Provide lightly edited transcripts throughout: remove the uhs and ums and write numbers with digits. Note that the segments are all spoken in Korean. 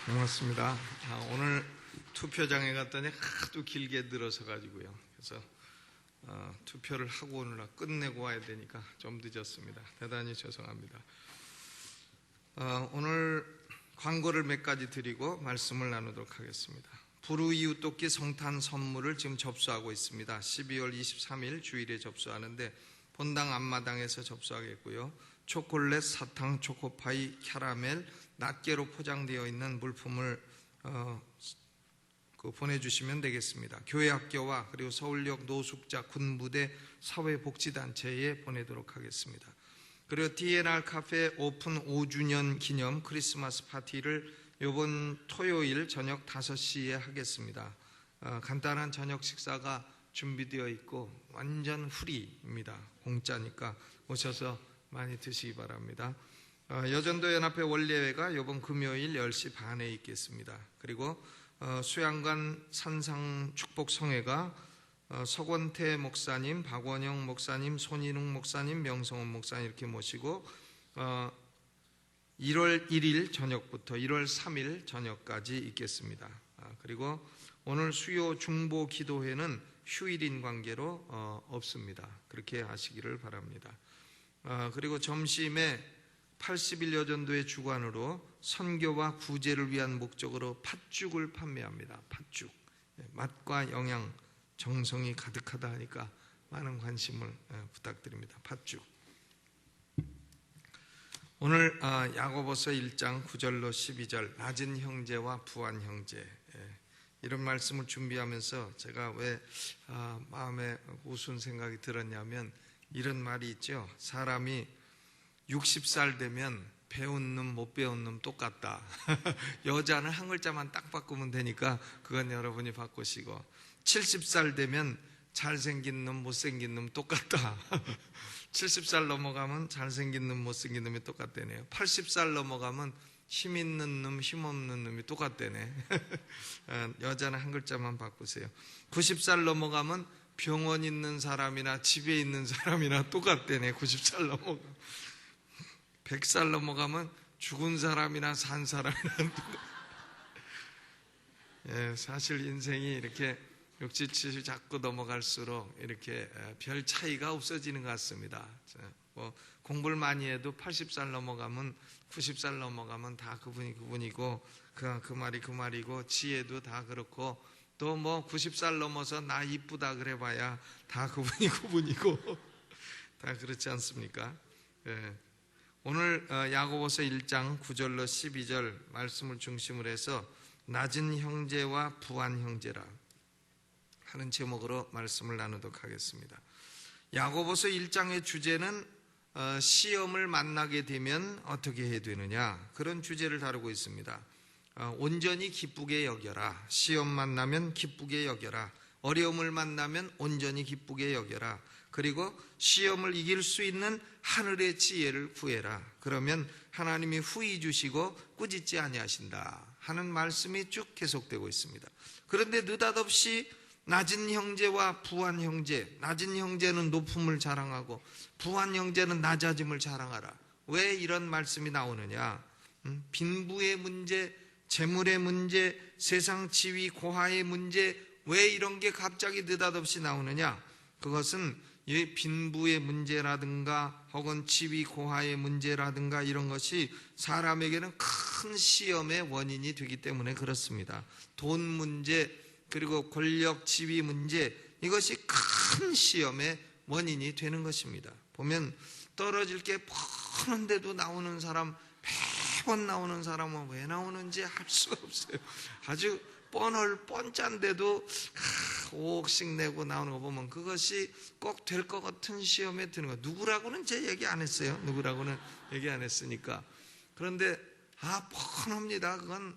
고맙습니다. 오늘 투표장에 갔더니 하도 길게 늘어서 가지고요. 그래서 투표를 하고 오느라 끝내고 와야 되니까 좀 늦었습니다. 대단히 죄송합니다. 오늘 광고를 몇 가지 드리고 말씀을 나누도록 하겠습니다. 불우이웃돕기 성탄 선물을 지금 접수하고 있습니다. 12월 23일 주일에 접수하는데 본당 앞마당에서 접수하겠고요. 초콜릿, 사탕, 초코파이, 캐러멜, 낱개로 포장되어 있는 물품을 보내주시면 되겠습니다. 교회 학교와 그리고 서울역 노숙자 군부대 사회복지단체에 보내도록 하겠습니다. 그리고 DNR 카페 오픈 5주년 기념 크리스마스 파티를 이번 토요일 저녁 5시에 하겠습니다. 간단한 저녁 식사가 준비되어 있고 완전 프리입니다. 공짜니까 오셔서 많이 드시기 바랍니다. 여전도 연합회 원례회가 이번 금요일 10시 반에 있겠습니다. 그리고 수양관 산상 축복성회가 서권태 목사님, 박원영 목사님, 손인웅 목사님, 명성원 목사님 이렇게 모시고 1월 1일 저녁부터 1월 3일 저녁까지 있겠습니다. 그리고 오늘 수요 중보 기도회는 휴일인 관계로 없습니다. 그렇게 하시기를 바랍니다. 그리고 점심에 80일 여전도의 주관으로 선교와 구제를 위한 목적으로 팥죽을 판매합니다. 팥죽. 맛과 영양, 정성이 가득하다 하니까 많은 관심을 부탁드립니다. 팥죽. 오늘 야고보서 1장 9절로 12절 낮은 형제와 부한 형제 이런 말씀을 준비하면서 제가 왜 마음에 우스운 생각이 들었냐면 이런 말이 있죠. 사람이 60살 되면 배운 놈 못 배운 놈 똑같다. 여자는 한 글자만 딱 바꾸면 되니까 그건 여러분이 바꾸시고 70살 되면 잘생긴 놈 못생긴 놈 똑같다. 70살 넘어가면 잘생긴 놈 못생긴 놈이 똑같다네요. 80살 넘어가면 힘 있는 놈 힘 없는 놈이 똑같다네. 여자는 한 글자만 바꾸세요. 90살 넘어가면 병원 있는 사람이나 집에 있는 사람이나 똑같다네. 90살 넘어가면 100살 넘어가면 죽은 사람이나 산 사람이나 사실 인생이 이렇게 60, 70 자꾸 넘어갈수록 이렇게 별 차이가 없어지는 것 같습니다. 공부를 많이 해도 80살 넘어가면 90살 넘어가면 다 그분이고 그 말이 그 말이고 지혜도 다 그렇고 또 90살 넘어서 나 이쁘다 그래봐야 다 그분이고 다 그렇지 않습니까? 오늘 야고보서 1장 9절로 12절 말씀을 중심으로 해서 낮은 형제와 부한 형제라 하는 제목으로 말씀을 나누도록 하겠습니다. 야고보서 1장의 주제는 시험을 만나게 되면 어떻게 해야 되느냐 그런 주제를 다루고 있습니다. 온전히 기쁘게 여겨라. 시험 만나면 기쁘게 여겨라. 어려움을 만나면 온전히 기쁘게 여겨라. 그리고 시험을 이길 수 있는 하늘의 지혜를 구해라. 그러면 하나님이 후히 주시고 꾸짖지 아니하신다 하는 말씀이 쭉 계속되고 있습니다. 그런데 느닷없이 낮은 형제와 부한 형제, 낮은 형제는 높음을 자랑하고 부한 형제는 낮아짐을 자랑하라. 왜 이런 말씀이 나오느냐? 빈부의 문제, 재물의 문제, 세상 지위 고하의 문제, 왜 이런 게 갑자기 느닷없이 나오느냐? 그것은 이 빈부의 문제라든가 혹은 지위 고하의 문제라든가 이런 것이 사람에게는 큰 시험의 원인이 되기 때문에 그렇습니다. 돈 문제 그리고 권력 지위 문제 이것이 큰 시험의 원인이 되는 것입니다. 보면 떨어질 게 뻔한데도 나오는 사람 매번 나오는 사람은 왜 나오는지 알 수가 없어요. 아주 뻔짠데도 5억씩 내고 나오는 거 보면 그것이 꼭 될 것 같은 시험에 드는 거예요. 누구라고는 제 얘기 안 했어요. 누구라고는 얘기 안 했으니까. 그런데 뻔합니다. 그건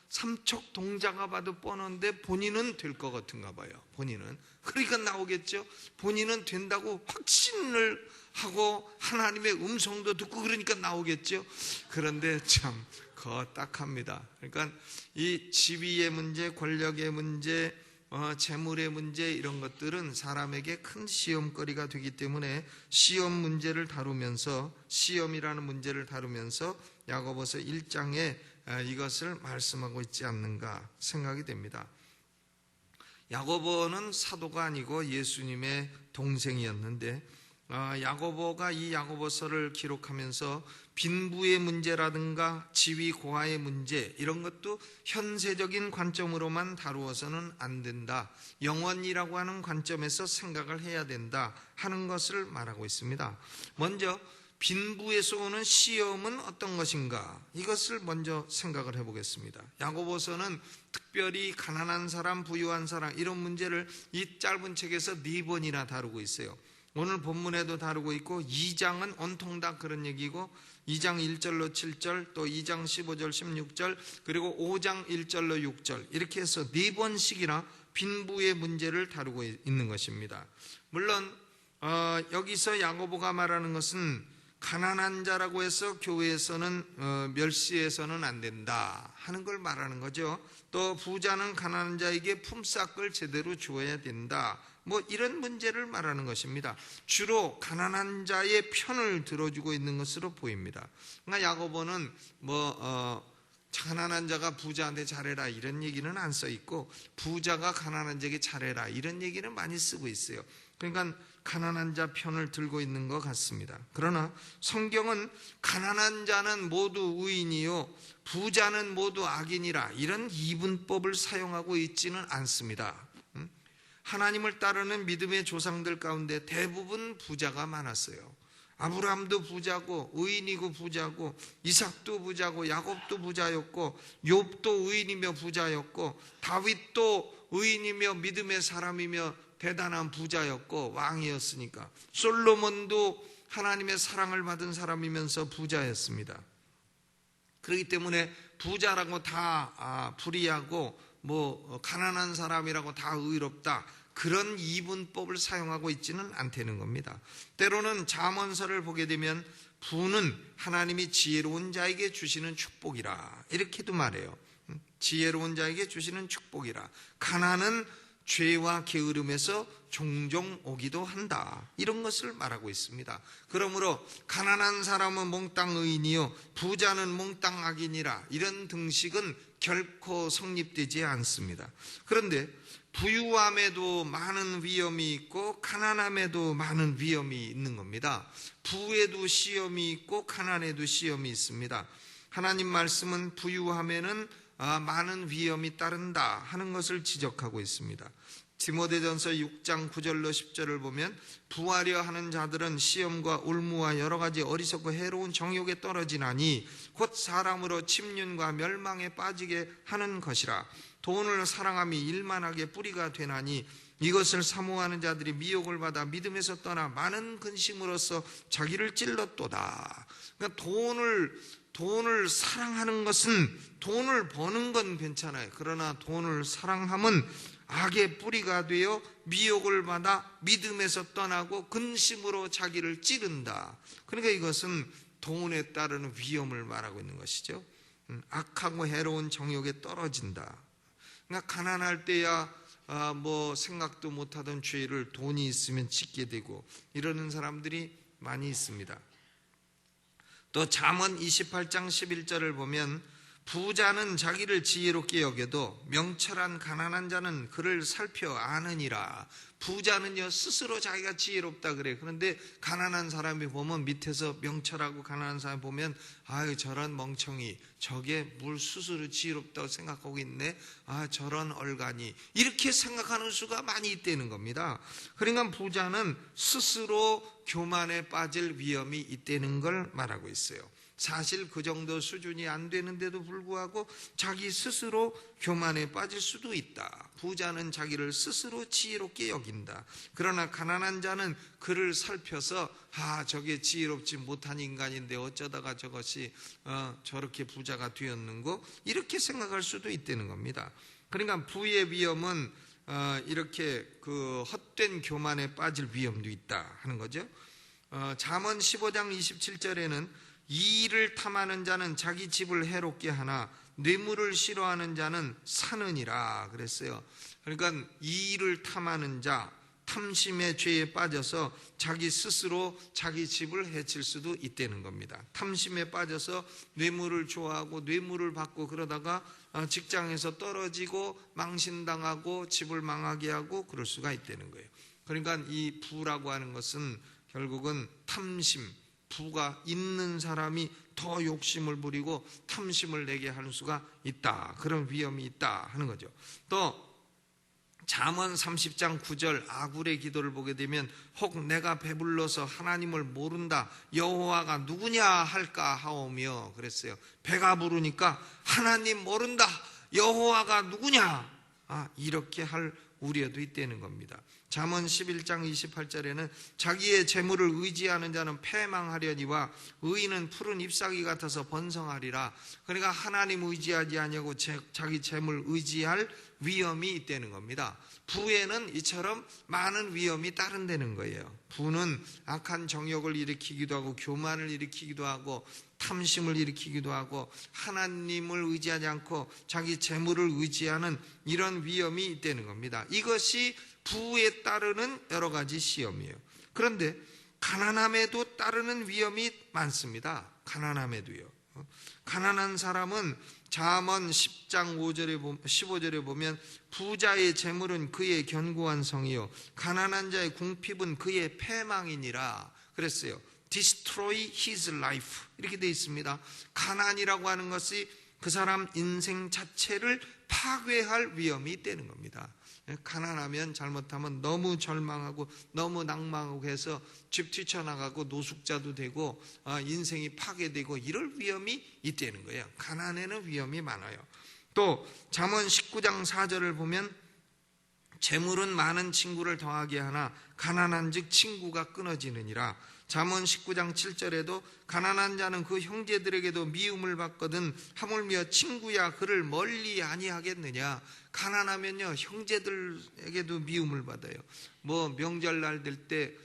삼척 동자가 봐도 뻔한데 본인은 될 것 같은가 봐요. 본인은. 그러니까 나오겠죠. 본인은 된다고 확신을 하고 하나님의 음성도 듣고 그러니까 나오겠죠. 그런데 참 거딱합니다. 그러니까 이 지위의 문제, 권력의 문제, 재물의 문제 이런 것들은 사람에게 큰 시험거리가 되기 때문에 시험 문제를 다루면서 시험이라는 문제를 다루면서 야고보서 1장에 이것을 말씀하고 있지 않는가 생각이 됩니다. 야고보는 사도가 아니고 예수님의 동생이었는데 야고보가 이 야고보서를 기록하면서 빈부의 문제라든가 지위 고하의 문제 이런 것도 현세적인 관점으로만 다루어서는 안 된다. 영원이라고 하는 관점에서 생각을 해야 된다 하는 것을 말하고 있습니다. 먼저 빈부에서 오는 시험은 어떤 것인가 이것을 먼저 생각을 해보겠습니다. 야고보서는 특별히 가난한 사람, 부유한 사람 이런 문제를 이 짧은 책에서 4번이나 다루고 있어요. 오늘 본문에도 다루고 있고 2장은 온통 다 그런 얘기고 2장 1절로 7절 또 2장 15절 16절 그리고 5장 1절로 6절 이렇게 해서 4번씩이나 빈부의 문제를 다루고 있는 것입니다. 물론 여기서 야고보가 말하는 것은 가난한 자라고 해서 교회에서는 멸시해서는 안 된다 하는 걸 말하는 거죠. 또 부자는 가난한 자에게 품삯을 제대로 주어야 된다 이런 문제를 말하는 것입니다. 주로 가난한 자의 편을 들어주고 있는 것으로 보입니다. 그러니까 야고보는 가난한 자가 부자한테 잘해라 이런 얘기는 안 써 있고 부자가 가난한 자에게 잘해라 이런 얘기는 많이 쓰고 있어요. 그러니까 가난한 자 편을 들고 있는 것 같습니다. 그러나 성경은 가난한 자는 모두 의인이요 부자는 모두 악인이라 이런 이분법을 사용하고 있지는 않습니다. 하나님을 따르는 믿음의 조상들 가운데 대부분 부자가 많았어요. 아브라함도 부자고 의인이고 부자고 이삭도 부자고 야곱도 부자였고 욥도 의인이며 부자였고 다윗도 의인이며 믿음의 사람이며 대단한 부자였고 왕이었으니까 솔로몬도 하나님의 사랑을 받은 사람이면서 부자였습니다. 그렇기 때문에 부자라고 다 불의하고 가난한 사람이라고 다 의롭다 그런 이분법을 사용하고 있지는 않다는 겁니다. 때로는 잠언서를 보게 되면 부는 하나님이 지혜로운 자에게 주시는 축복이라 이렇게도 말해요. 지혜로운 자에게 주시는 축복이라 가난은 죄와 게으름에서 종종 오기도 한다 이런 것을 말하고 있습니다. 그러므로 가난한 사람은 몽땅 의인이요 부자는 몽땅 악인이라 이런 등식은 결코 성립되지 않습니다. 그런데 부유함에도 많은 위험이 있고 가난함에도 많은 위험이 있는 겁니다. 부에도 시험이 있고 가난에도 시험이 있습니다. 하나님 말씀은 부유함에는 많은 위험이 따른다 하는 것을 지적하고 있습니다. 디모데전서 6장 9절로 10절을 보면 부하려 하는 자들은 시험과 울무와 여러 가지 어리석고 해로운 정욕에 떨어지나니 곧 사람으로 침륜과 멸망에 빠지게 하는 것이라. 돈을 사랑함이 일만하게 뿌리가 되나니 이것을 사모하는 자들이 미혹을 받아 믿음에서 떠나 많은 근심으로써 자기를 찔렀도다. 그러니까 돈을 사랑하는 것은 돈을 버는 건 괜찮아요. 그러나 돈을 사랑함은 악의 뿌리가 되어 미혹을 받아 믿음에서 떠나고 근심으로 자기를 찌른다. 그러니까 이것은 돈에 따르는 위험을 말하고 있는 것이죠. 악하고 해로운 정욕에 떨어진다. 그러니까 가난할 때야 생각도 못하던 죄를 돈이 있으면 짓게 되고 이러는 사람들이 많이 있습니다. 또 잠언 28장 11절을 보면 부자는 자기를 지혜롭게 여겨도 명철한 가난한 자는 그를 살펴 아느니라. 부자는요 스스로 자기가 지혜롭다 그래. 그런데 가난한 사람이 보면 밑에서 명철하고 가난한 사람 보면 아유 저런 멍청이 저게 뭘 스스로 지혜롭다고 생각하고 있네. 아 저런 얼간이 이렇게 생각하는 수가 많이 있다는 겁니다. 그러니까 부자는 스스로 교만에 빠질 위험이 있다는 걸 말하고 있어요. 사실 그 정도 수준이 안 되는데도 불구하고 자기 스스로 교만에 빠질 수도 있다. 부자는 자기를 스스로 지혜롭게 여긴다. 그러나 가난한 자는 그를 살펴서 저게 지혜롭지 못한 인간인데 어쩌다가 저것이 저렇게 부자가 되었는고 이렇게 생각할 수도 있다는 겁니다. 그러니까 부의 위험은 이렇게 그 헛된 교만에 빠질 위험도 있다 하는 거죠. 잠언 15장 27절에는 이의를 탐하는 자는 자기 집을 해롭게 하나 뇌물을 싫어하는 자는 사느니라 그랬어요. 그러니까 이의를 탐하는 자, 탐심의 죄에 빠져서 자기 스스로 자기 집을 해칠 수도 있다는 겁니다. 탐심에 빠져서 뇌물을 좋아하고 뇌물을 받고 그러다가 직장에서 떨어지고 망신당하고 집을 망하게 하고 그럴 수가 있다는 거예요. 그러니까 이 부라고 하는 것은 결국은 탐심, 부가 있는 사람이 더 욕심을 부리고 탐심을 내게 할 수가 있다. 그런 위험이 있다 하는 거죠. 또 잠언 30장 9절 아굴의 기도를 보게 되면 혹 내가 배불러서 하나님을 모른다 여호와가 누구냐 할까 하오며 그랬어요. 배가 부르니까 하나님 모른다 여호와가 누구냐 이렇게 할 우려도 있다는 겁니다. 잠언 11장 28절에는 자기의 재물을 의지하는 자는 패망하려니와 의인은 푸른 잎사귀 같아서 번성하리라. 그러니까 하나님 의지하지 아니하고 자기 재물 의지할 위험이 있다는 겁니다. 부에는 이처럼 많은 위험이 따른다는 거예요. 부는 악한 정욕을 일으키기도 하고 교만을 일으키기도 하고 탐심을 일으키기도 하고 하나님을 의지하지 않고 자기 재물을 의지하는 이런 위험이 있다는 겁니다. 이것이 부에 따르는 여러 가지 시험이에요. 그런데 가난함에도 따르는 위험이 많습니다. 가난함에도요. 가난한 사람은 잠언 10장 15절에 보면 부자의 재물은 그의 견고한 성이요 가난한 자의 궁핍은 그의 패망이니라 그랬어요. Destroy his life 이렇게 되어 있습니다. 가난이라고 하는 것이 그 사람 인생 자체를 파괴할 위험이 있다는 겁니다. 가난하면 잘못하면 너무 절망하고 너무 낭망하고 해서 집 뛰쳐나가고 노숙자도 되고 인생이 파괴되고 이럴 위험이 있다는 거예요. 가난에는 위험이 많아요. 또 잠언 19장 4절을 보면 재물은 많은 친구를 더하게 하나 가난한 즉 친구가 끊어지느니라. 잠언 19장 7절에도 가난한 자는 그 형제들에게도 미움을 받거든 하물며 친구야 그를 멀리 아니하겠느냐. 가난하면요 형제들에게도 미움을 받아요. 뭐 명절날 될 때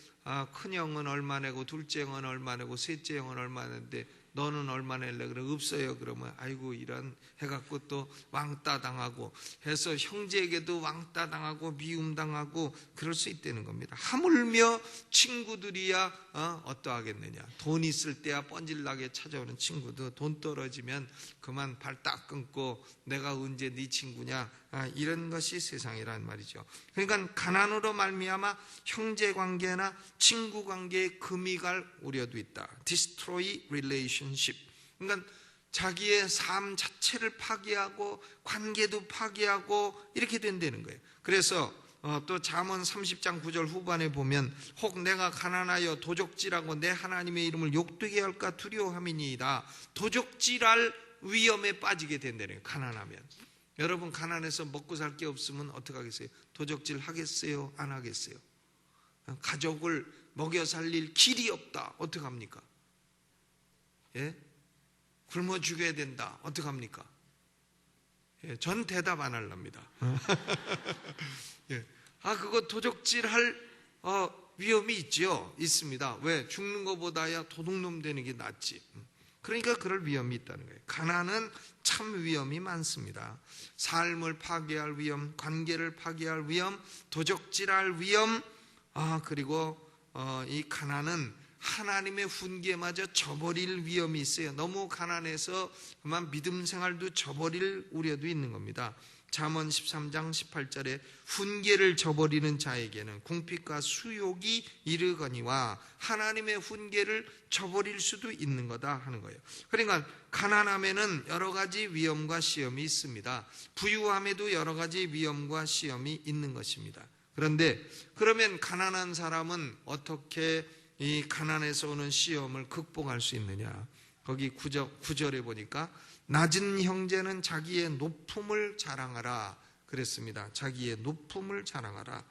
큰형은 얼마 내고 둘째 형은 얼마 내고 셋째 형은 얼마 내는데 너는 얼마 낼래? 그래 없어요. 그러면 아이고 이런 해갖고 또 왕따 당하고 해서 형제에게도 왕따 당하고 미움 당하고 그럴 수 있다는 겁니다. 하물며 친구들이야 어떠하겠느냐. 돈 있을 때야 뻔질나게 찾아오는 친구도 돈 떨어지면 그만 발 딱 끊고 내가 언제 네 친구냐 이런 것이 세상이란 말이죠. 그러니까 가난으로 말미암아 형제 관계나 친구 관계에 금이 갈 우려도 있다. Destroy relationship. 그러니까 자기의 삶 자체를 파괴하고 관계도 파괴하고 이렇게 된다는 거예요. 그래서 또 잠언 30장 9절 후반에 보면 혹 내가 가난하여 도적질하고 내 하나님의 이름을 욕되게 할까 두려워함이니이다. 도적질할 위험에 빠지게 된다는 거예요. 가난하면. 여러분 가난해서 먹고 살 게 없으면 어떻게 하겠어요? 도적질 하겠어요? 안 하겠어요? 가족을 먹여 살릴 길이 없다. 어떻게 합니까? 예? 굶어 죽여야 된다. 어떻게 합니까? 예, 전 대답 안 할랍니다. 예. 그거 도적질할 위험이 있죠. 있습니다. 왜? 죽는 것보다야 도둑놈 되는 게 낫지. 그러니까 그럴 위험이 있다는 거예요. 가난은 참 위험이 많습니다. 삶을 파괴할 위험, 관계를 파괴할 위험, 도적질할 위험, 그리고 이 가난은 하나님의 훈계마저 저버릴 위험이 있어요. 너무 가난해서 그만 믿음 생활도 저버릴 우려도 있는 겁니다. 잠언 13장 18절에 훈계를 저버리는 자에게는 궁핍과 수욕이 이르거니와 하나님의 훈계를 저버릴 수도 있는 거다 하는 거예요. 그러니까 가난함에는 여러 가지 위험과 시험이 있습니다. 부유함에도 여러 가지 위험과 시험이 있는 것입니다. 그런데 그러면 가난한 사람은 어떻게 이 가난에서 오는 시험을 극복할 수 있느냐? 거기 9절에 보니까 낮은 형제는 자기의 높음을 자랑하라 그랬습니다. 자기의 높음을 자랑하라.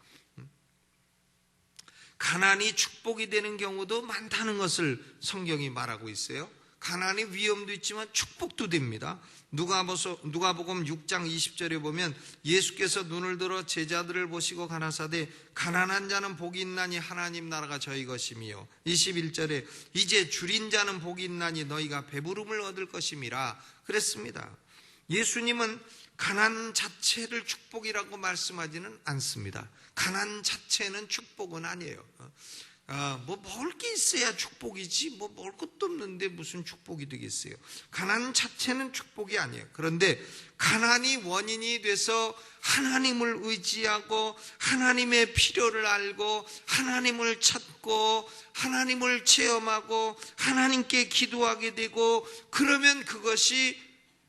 가난이 축복이 되는 경우도 많다는 것을 성경이 말하고 있어요. 가난이 위험도 있지만 축복도 됩니다. 누가복음 6장 20절에 보면 예수께서 눈을 들어 제자들을 보시고 가라사대 가난한 자는 복이 있나니 하나님 나라가 저희 것이며 21절에 이제 줄인 자는 복이 있나니 너희가 배부름을 얻을 것임이라 그랬습니다. 예수님은 가난 자체를 축복이라고 말씀하지는 않습니다. 가난 자체는 축복은 아니에요. 먹을 게 있어야 축복이지, 먹을 것도 없는데 무슨 축복이 되겠어요. 가난 자체는 축복이 아니에요. 그런데 가난이 원인이 돼서 하나님을 의지하고 하나님의 필요를 알고 하나님을 찾고 하나님을 체험하고 하나님께 기도하게 되고, 그러면 그것이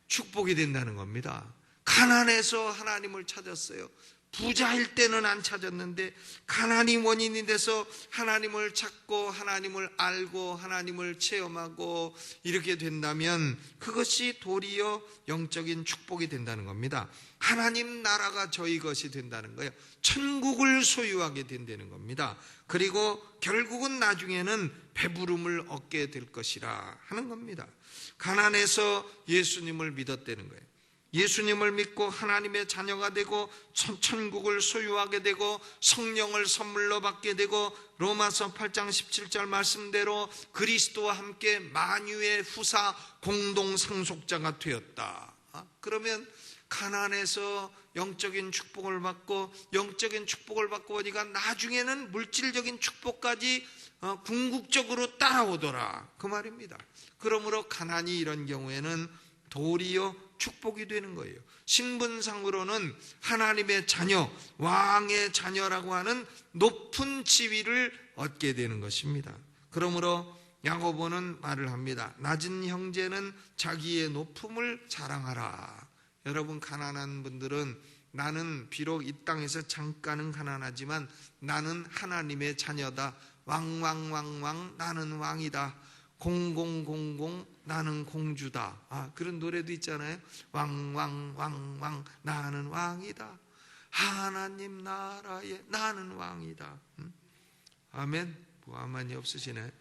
축복이 된다는 겁니다. 가난해서 하나님을 찾았어요. 부자일 때는 안 찾았는데 가난이 원인이 돼서 하나님을 찾고 하나님을 알고 하나님을 체험하고 이렇게 된다면 그것이 도리어 영적인 축복이 된다는 겁니다. 하나님 나라가 저희 것이 된다는 거예요. 천국을 소유하게 된다는 겁니다. 그리고 결국은 나중에는 배부름을 얻게 될 것이라 하는 겁니다. 가난해서 예수님을 믿었다는 거예요. 예수님을 믿고 하나님의 자녀가 되고 천국을 소유하게 되고 성령을 선물로 받게 되고 로마서 8장 17절 말씀대로 그리스도와 함께 만유의 후사 공동 상속자가 되었다. 그러면 가난해서 영적인 축복을 받고 영적인 축복을 받고 보니까 나중에는 물질적인 축복까지 궁극적으로 따라오더라, 그 말입니다. 그러므로 가난이 이런 경우에는 도리어 축복이 되는 거예요. 신분상으로는 하나님의 자녀, 왕의 자녀라고 하는 높은 지위를 얻게 되는 것입니다. 그러므로 야고보는 말을 합니다. 낮은 형제는 자기의 높음을 자랑하라. 여러분, 가난한 분들은 나는 비록 이 땅에서 잠깐은 가난하지만 나는 하나님의 자녀다. 왕왕왕왕 나는 왕이다. 공공공공 나는 공주다. 그런 노래도 있잖아요. 왕왕왕왕 나는 왕이다. 하나님 나라에 나는 왕이다. 아멘. 뭐 아멘이 없으시네.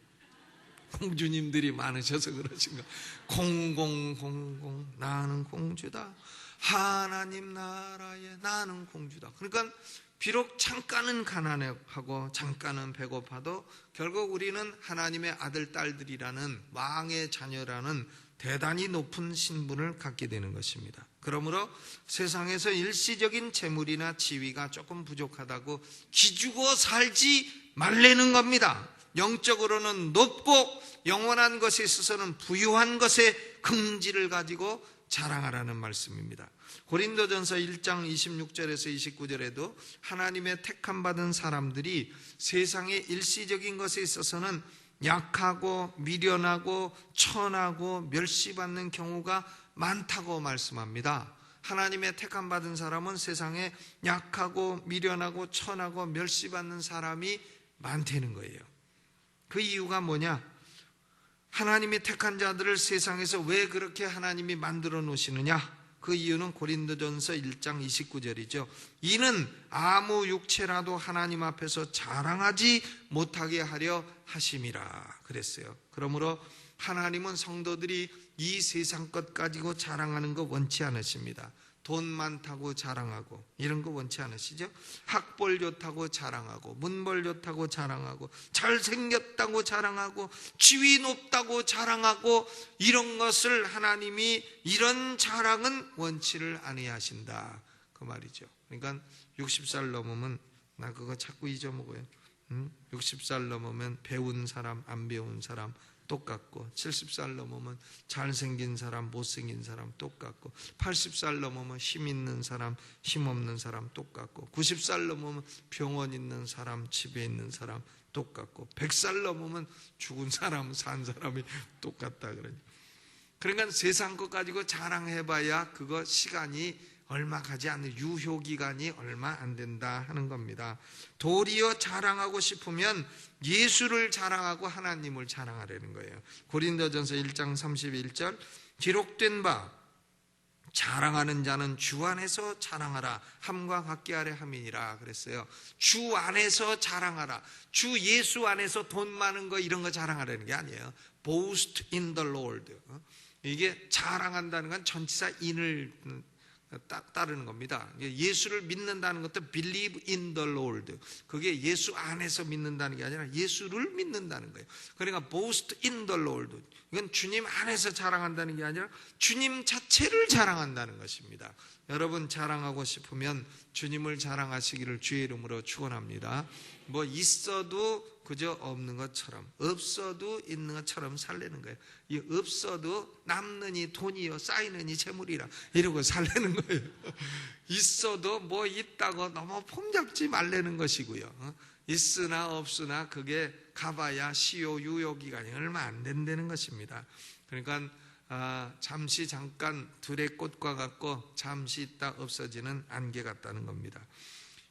공주님들이 많으셔서 그러신가. 공공공공 나는 공주다. 하나님 나라에 나는 공주다. 그러니까 비록 잠깐은 가난하고 잠깐은 배고파도 결국 우리는 하나님의 아들 딸들이라는 왕의 자녀라는 대단히 높은 신분을 갖게 되는 것입니다. 그러므로 세상에서 일시적인 재물이나 지위가 조금 부족하다고 기죽어 살지 말라는 겁니다. 영적으로는 높고 영원한 것에 있어서는 부유한 것에 긍지를 가지고 자랑하라는 말씀입니다. 고린도전서 1장 26절에서 29절에도 하나님의 택함받은 사람들이 세상의 일시적인 것에 있어서는 약하고 미련하고 천하고 멸시받는 경우가 많다고 말씀합니다. 하나님의 택함받은 사람은 세상에 약하고 미련하고 천하고 멸시받는 사람이 많다는 거예요. 그 이유가 뭐냐? 하나님이 택한 자들을 세상에서 왜 그렇게 하나님이 만들어 놓으시느냐? 그 이유는 고린도전서 1장 29절이죠. 이는 아무 육체라도 하나님 앞에서 자랑하지 못하게 하려 하심이라 그랬어요. 그러므로 하나님은 성도들이 이 세상 것 가지고 자랑하는 거 원치 않으십니다. 돈 많다고 자랑하고 이런 거 원치 않으시죠? 학벌 좋다고 자랑하고 문벌 좋다고 자랑하고 잘생겼다고 자랑하고 지위 높다고 자랑하고 이런 것을 하나님이 이런 자랑은 원치를 아니하신다, 그 말이죠. 그러니까 60살 넘으면 나 그거 자꾸 잊어먹어요. 60살 넘으면 배운 사람 안 배운 사람 똑같고 70살 넘으면 잘생긴 사람 못생긴 사람 똑같고 80살 넘으면 힘 있는 사람 힘 없는 사람 똑같고 90살 넘으면 병원 있는 사람 집에 있는 사람 똑같고 100살 넘으면 죽은 사람 산 사람이 똑같다 그러죠. 그러니까 세상 것 가지고 자랑해봐야 그거 시간이 얼마 가지 않는 유효기간이 얼마 안 된다 하는 겁니다. 도리어 자랑하고 싶으면 예수를 자랑하고 하나님을 자랑하라는 거예요. 고린도전서 1장 31절 기록된 바 자랑하는 자는 주 안에서 자랑하라 함과 같게 하려 함이니라 그랬어요. 주 안에서 자랑하라. 주 예수 안에서 돈 많은 거 이런 거 자랑하라는 게 아니에요. Boast in the Lord. 이게 자랑한다는 건 전치사 in을 따르는 겁니다. 예수를 믿는다는 것도 believe in the Lord. 그게 예수 안에서 믿는다는 게 아니라 예수를 믿는다는 거예요. 그러니까 boast in the Lord. 이건 주님 안에서 자랑한다는 게 아니라 주님 자체를 자랑한다는 것입니다. 여러분 자랑하고 싶으면 주님을 자랑하시기를 주의 이름으로 축원합니다. 뭐 있어도 그저 없는 것처럼, 없어도 있는 것처럼 살려는 거예요. 이 없어도 남느니 돈이요 쌓이느니 재물이라 이러고 살려는 거예요. 있어도 뭐 있다고 너무 폼잡지 말라는 것이고요. 있으나 없으나 그게 가봐야 시효 유효기간이 얼마 안 된다는 것입니다. 그러니까 잠시 잠깐 들의 꽃과 같고 잠시 있다 없어지는 안개 같다는 겁니다.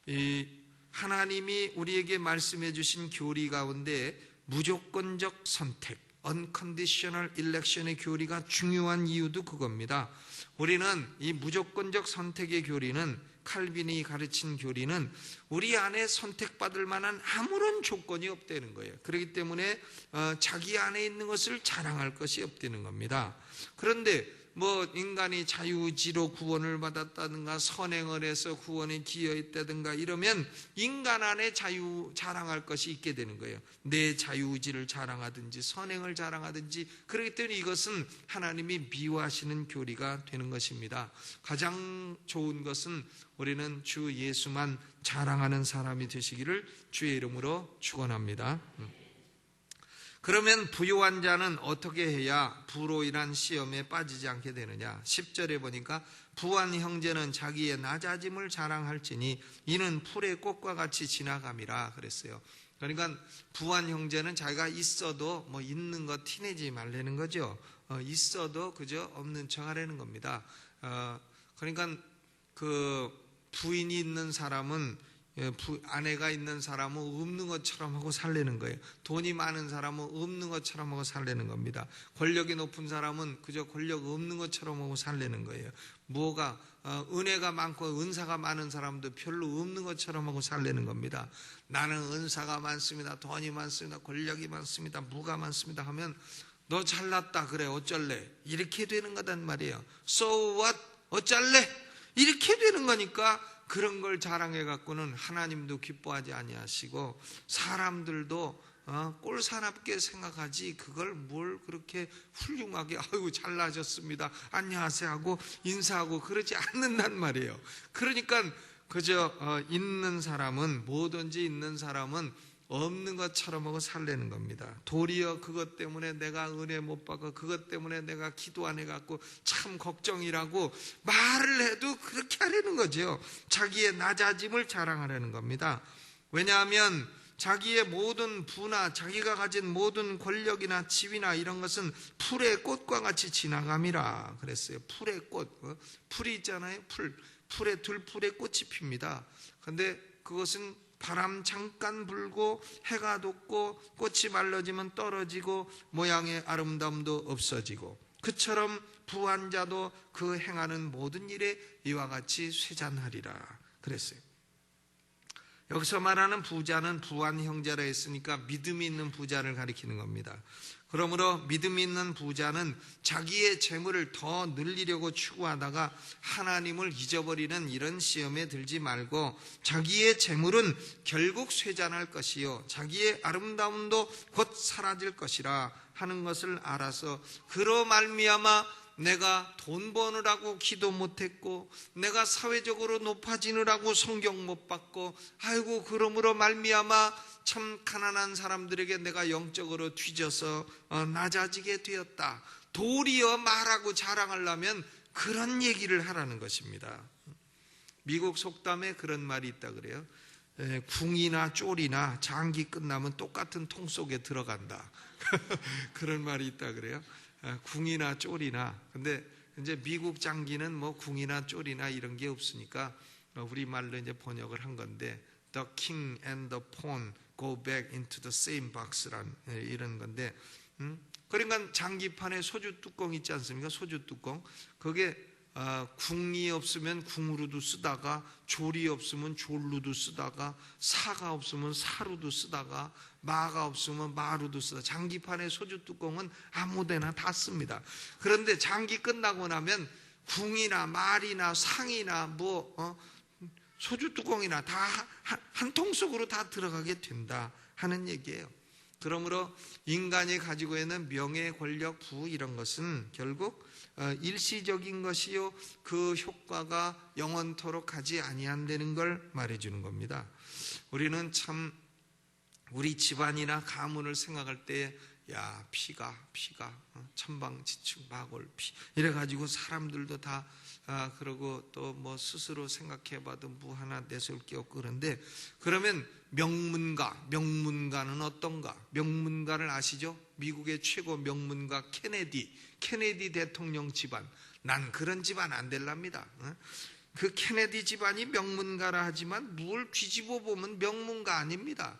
이 하나님이 우리에게 말씀해 주신 교리 가운데 무조건적 선택, unconditional election의 교리가 중요한 이유도 그겁니다. 우리는 이 무조건적 선택의 교리는, 칼빈이 가르친 교리는 우리 안에 선택받을 만한 아무런 조건이 없다는 거예요. 그렇기 때문에 자기 안에 있는 것을 자랑할 것이 없다는 겁니다. 그런데 뭐 인간이 자유의지로 구원을 받았다든가 선행을 해서 구원에 기여했다든가 이러면 인간 안에 자랑할 것이 있게 되는 거예요. 내 자유의지를 자랑하든지 선행을 자랑하든지. 그렇기 때문에 이것은 하나님이 미워하시는 교리가 되는 것입니다. 가장 좋은 것은 우리는 주 예수만 자랑하는 사람이 되시기를 주의 이름으로 축원합니다. 그러면 부요한 자는 어떻게 해야 부로 인한 시험에 빠지지 않게 되느냐? 10절에 보니까 부한 형제는 자기의 낮아짐을 자랑할지니 이는 풀의 꽃과 같이 지나감이라 그랬어요. 그러니까 부한 형제는 자기가 있어도 뭐 있는 거 티내지 말라는 거죠. 있어도 그저 없는 척 하라는 겁니다. 그러니까 그 부인이 있는 사람은, 아내가 있는 사람은 없는 것처럼 하고 살려는 거예요. 돈이 많은 사람은 없는 것처럼 하고 살려는 겁니다. 권력이 높은 사람은 그저 권력 없는 것처럼 하고 살려는 거예요. 뭐가 은혜가 많고 은사가 많은 사람도 별로 없는 것처럼 하고 살려는 겁니다. 나는 은사가 많습니다, 돈이 많습니다, 권력이 많습니다, 무가 많습니다 하면 너 잘났다 그래 어쩔래 이렇게 되는 거단 말이에요. So what? 어쩔래? 이렇게 되는 거니까 그런 걸 자랑해 갖고는 하나님도 기뻐하지 아니하시고 사람들도 꼴사납게 생각하지 그걸 뭘 그렇게 훌륭하게 아이고 잘나셨습니다 안녕하세요 하고 인사하고 그러지 않는단 말이에요. 그러니까 그저 있는 사람은, 뭐든지 있는 사람은 없는 것처럼 하고 살려는 겁니다. 도리어 그것 때문에 내가 은혜 못 받고 그것 때문에 내가 기도 안 해갖고 참 걱정이라고 말을 해도 그렇게 하려는 거죠. 자기의 낮아짐을 자랑하려는 겁니다. 왜냐하면 자기의 모든 부나 자기가 가진 모든 권력이나 지위나 이런 것은 풀의 꽃과 같이 지나감이라 그랬어요. 풀의 꽃, 풀이 있잖아요. 풀에 들풀에 꽃이 핍니다. 그런데 그것은 바람 잠깐 불고 해가 돋고 꽃이 말라지면 떨어지고 모양의 아름다움도 없어지고, 그처럼 부한 자도 그 행하는 모든 일에 이와 같이 쇠잔하리라 그랬어요. 여기서 말하는 부자는 부한 형제라 했으니까 믿음이 있는 부자를 가리키는 겁니다. 그러므로 믿음이 있는 부자는 자기의 재물을 더 늘리려고 추구하다가 하나님을 잊어버리는 이런 시험에 들지 말고 자기의 재물은 결국 쇠잔할 것이요 자기의 아름다움도 곧 사라질 것이라 하는 것을 알아서 그로 말미암아 내가 돈 버느라고 기도 못했고 내가 사회적으로 높아지느라고 성경 못 받고 아이고 그러므로 말미암아 참 가난한 사람들에게 내가 영적으로 뒤져서 낮아지게 되었다. 도리어 말하고 자랑하려면 그런 얘기를 하라는 것입니다. 미국 속담에 그런 말이 있다 그래요. 궁이나 쫄이나 장기 끝나면 똑같은 통 속에 들어간다. 그런 말이 있다 그래요. 궁이나 쫄이나. 근데 이제 미국 장기는 뭐 궁이나 쫄이나 이런 게 없으니까 우리 말로 이제 번역을 한 건데 The king and the pawn go back into the same box란 이런 건데, 그러니까 장기판에 소주 뚜껑 있지 않습니까? 소주 뚜껑. 그게 궁이 없으면 궁으로도 쓰다가 졸이 없으면 졸로도 쓰다가 사가 없으면 사로도 쓰다가 마가 없으면 마로도 쓰다. 장기판의 소주 뚜껑은 아무데나 다 씁니다. 그런데 장기 끝나고 나면 궁이나 말이나 상이나 소주 뚜껑이나 다 한 통 속으로 다 들어가게 된다 하는 얘기예요. 그러므로 인간이 가지고 있는 명예, 권력, 부 이런 것은 결국 일시적인 것이요 그 효과가 영원토록 가지 아니한다는 걸 말해주는 겁니다. 우리는 참 우리 집안이나 가문을 생각할 때 야 피가 천방지축 마골피 이래가지고 사람들도 다 그러고 또 뭐 스스로 생각해봐도 뭐 하나 내세울 게 없고 그러면 명문가는 어떤가? 명문가를 아시죠? 미국의 최고 명문가 케네디 대통령 집안. 난 그런 집안 안 될랍니다. 그 케네디 집안이 명문가라 하지만 뭘 뒤집어 보면 명문가 아닙니다.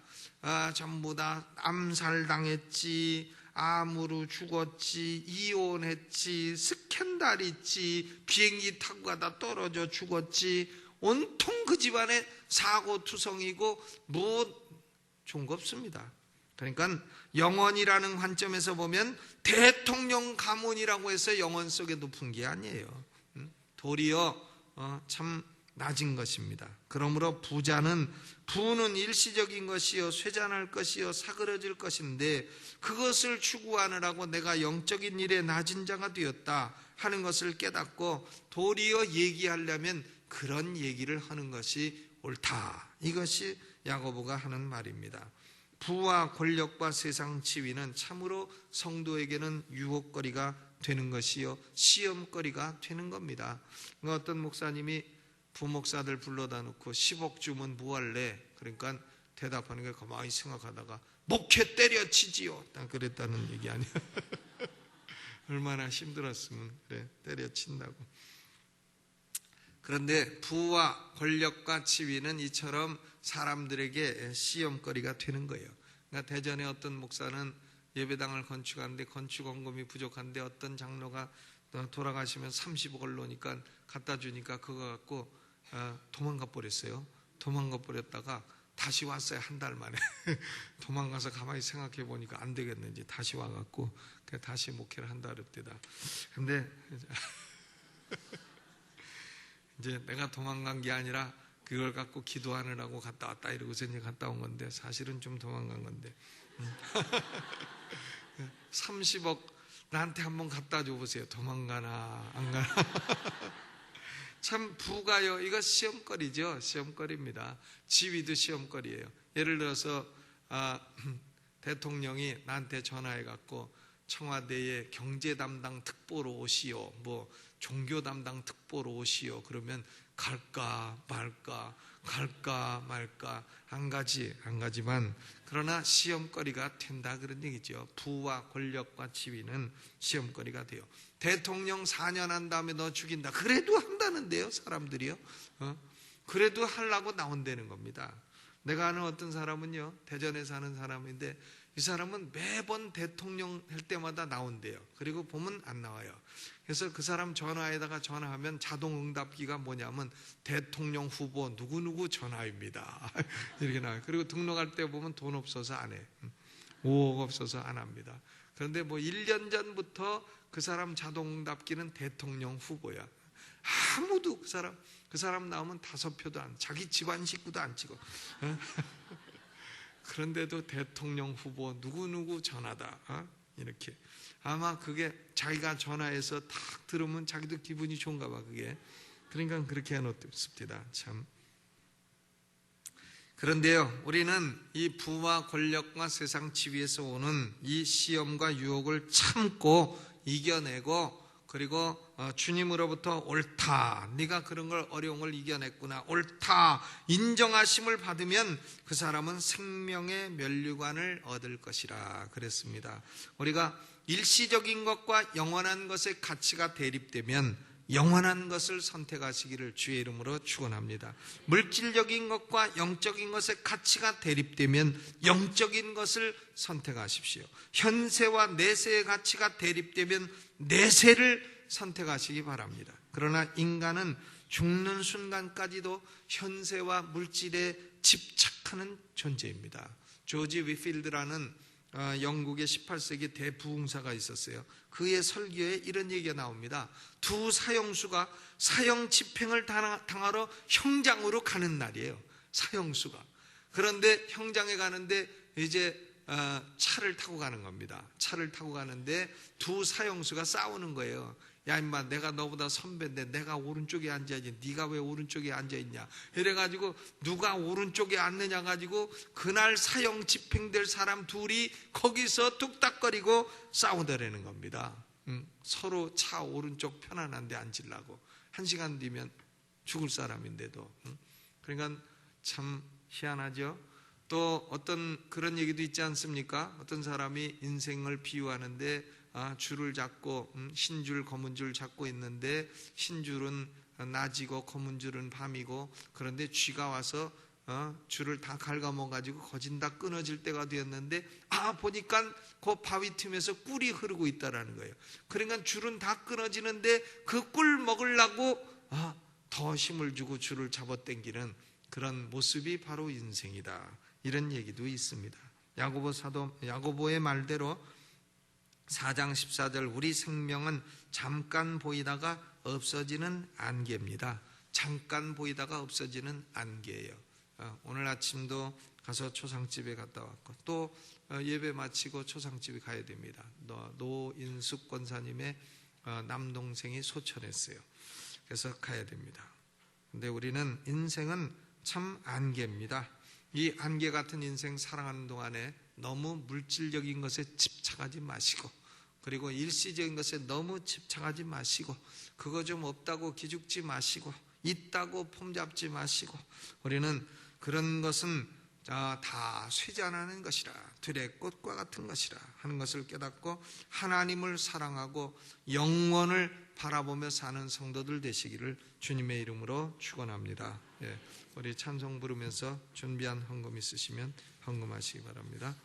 전부 다 암살당했지, 암으로 죽었지, 이혼했지, 스캔들 있지, 비행기 타고 가다 떨어져 죽었지, 온통 그 집안에 사고투성이고 뭐 좋은 거 없습니다. 그러니까 영원이라는 관점에서 보면 대통령 가문이라고 해서 영원 속에 높은 게 아니에요. 도리어 참 낮은 것입니다. 그러므로 부는 일시적인 것이요 쇠잔할 것이요 사그러질 것인데 그것을 추구하느라고 내가 영적인 일에 낮은 자가 되었다 하는 것을 깨닫고 도리어 얘기하려면 그런 얘기를 하는 것이 옳다. 이것이 야고보가 하는 말입니다. 부와 권력과 세상 지위는 참으로 성도에게는 유혹거리가 되는 것이요 시험거리가 되는 겁니다. 어떤 목사님이 부목사들 불러다 놓고 10억 주면 뭐 할래? 그러니까 대답하는 게 가만히 생각하다가 목회 때려치지요. 딱 그랬다는 얘기 아니야. 얼마나 힘들었으면 그래 때려친다고. 그런데 부와 권력과 지위는 이처럼 사람들에게 시험거리가 되는 거예요. 그러니까 대전에 어떤 목사는 예배당을 건축하는데 건축원금이 부족한데 어떤 장로가 돌아가시면 30억을 놓으니까 갖다 주니까 그거 갖고 도망가 버렸어요. 도망가 버렸다가 다시 왔어요. 한 달 만에. 도망가서 가만히 생각해 보니까 안 되겠는지 다시 와갖고 다시 목회를 한다 그랬대다. 근데 이제 내가 도망간 게 아니라 그걸 갖고 기도하느라고 갔다 왔다 이러고서 이제 갔다 온 건데 사실은 좀 도망간 건데 30억 나한테 한번 갖다 줘보세요. 도망가나 안 가나. 참 부가요 이거 시험거리죠. 시험거리입니다. 지위도 시험거리예요. 예를 들어서 대통령이 나한테 전화해 갖고 청와대에 경제 담당 특보로 오시오, 뭐 종교 담당 특보로 오시오. 그러면 갈까 말까 안 가지만 그러나 시험거리가 된다 그런 얘기죠. 부와 권력과 지위는 시험거리가 돼요. 대통령 4년 한 다음에 너 죽인다. 그래도 한다는데요, 사람들이요. 그래도 하려고 나온다는 겁니다. 내가 아는 어떤 사람은요, 대전에 사는 사람인데 이 사람은 매번 대통령 할 때마다 나온대요. 그리고 보면 안 나와요. 그래서 그 사람 전화에다가 전화하면 자동응답기가 뭐냐면 대통령 후보 누구누구 전화입니다. 이렇게 나와요. 그리고 등록할 때 보면 돈 없어서 안 해. 5억 없어서 안 합니다. 그런데 뭐 1년 전부터 그 사람 자동응답기는 대통령 후보야. 아무도 그 사람 나오면 5표도 안, 자기 집안 식구도 안 찍어. 그런데도 대통령 후보 누구누구 전화다. 이렇게. 아마 그게 자기가 전화해서 딱 들으면 자기도 기분이 좋은가 봐, 그게. 그러니까 그렇게 해놓습니다. 참. 그런데요, 우리는 이 부와 권력과 세상 지위에서 오는 이 시험과 유혹을 참고 이겨내고 그리고 주님으로부터 옳다, 네가 그런 걸 어려운 걸 이겨냈구나, 옳다 인정하심을 받으면 그 사람은 생명의 면류관을 얻을 것이라 그랬습니다. 우리가 일시적인 것과 영원한 것의 가치가 대립되면 영원한 것을 선택하시기를 주의 이름으로 축원합니다. 물질적인 것과 영적인 것의 가치가 대립되면 영적인 것을 선택하십시오. 현세와 내세의 가치가 대립되면 내세를 선택하시기 바랍니다. 그러나 인간은 죽는 순간까지도 현세와 물질에 집착하는 존재입니다. 조지 위필드라는 영국의 18세기 대부흥사가 있었어요. 그의 설교에 이런 얘기가 나옵니다. 두 사형수가 사형 집행을 당하러 형장으로 가는 날이에요. 사형수가. 그런데 형장에 가는데 이제 차를 타고 가는 겁니다. 차를 타고 가는데 두 사형수가 싸우는 거예요. 야 임마, 내가 너보다 선배인데 내가 오른쪽에 앉아야지, 네가 왜 오른쪽에 앉아있냐, 이래가지고 누가 오른쪽에 앉느냐 가지고 그날 사형 집행될 사람 둘이 거기서 뚝딱거리고 싸우더라는 겁니다. 서로 차 오른쪽 편안한 데 앉으려고. 1시간 뒤면 죽을 사람인데도. 그러니까 참 희한하죠. 또 어떤 그런 얘기도 있지 않습니까? 어떤 사람이 인생을 비유하는데 줄을 잡고 흰 줄 검은 줄 잡고 있는데 흰 줄은 낮이고 검은 줄은 밤이고, 그런데 쥐가 와서 줄을 다 갉아먹어 가지고 거진 다 끊어질 때가 되었는데 보니까 그 바위 틈에서 꿀이 흐르고 있다라는 거예요. 그러니까 줄은 다 끊어지는데 그 꿀 먹으려고 더 힘을 주고 줄을 잡아당기는 그런 모습이 바로 인생이다, 이런 얘기도 있습니다. 야고보의 말대로 4장 14절, 우리 생명은 잠깐 보이다가 없어지는 안개입니다. 잠깐 보이다가 없어지는 안개예요. 오늘 아침도 가서 초상집에 갔다 왔고, 또 예배 마치고 초상집에 가야 됩니다. 노인숙 권사님의 남동생이 소천했어요. 그래서 가야 됩니다. 근데 우리는 인생은 참 안개입니다. 이 안개 같은 인생 살아가는 동안에 너무 물질적인 것에 집착하지 마시고, 그리고 일시적인 것에 너무 집착하지 마시고, 그거 좀 없다고 기죽지 마시고, 있다고 폼잡지 마시고, 우리는 그런 것은 다 쇠잔하는 것이라, 들의 꽃과 같은 것이라 하는 것을 깨닫고 하나님을 사랑하고 영원을 바라보며 사는 성도들 되시기를 주님의 이름으로 축원합니다. 우리 찬송 부르면서 준비한 헌금 있으시면 헌금하시기 바랍니다.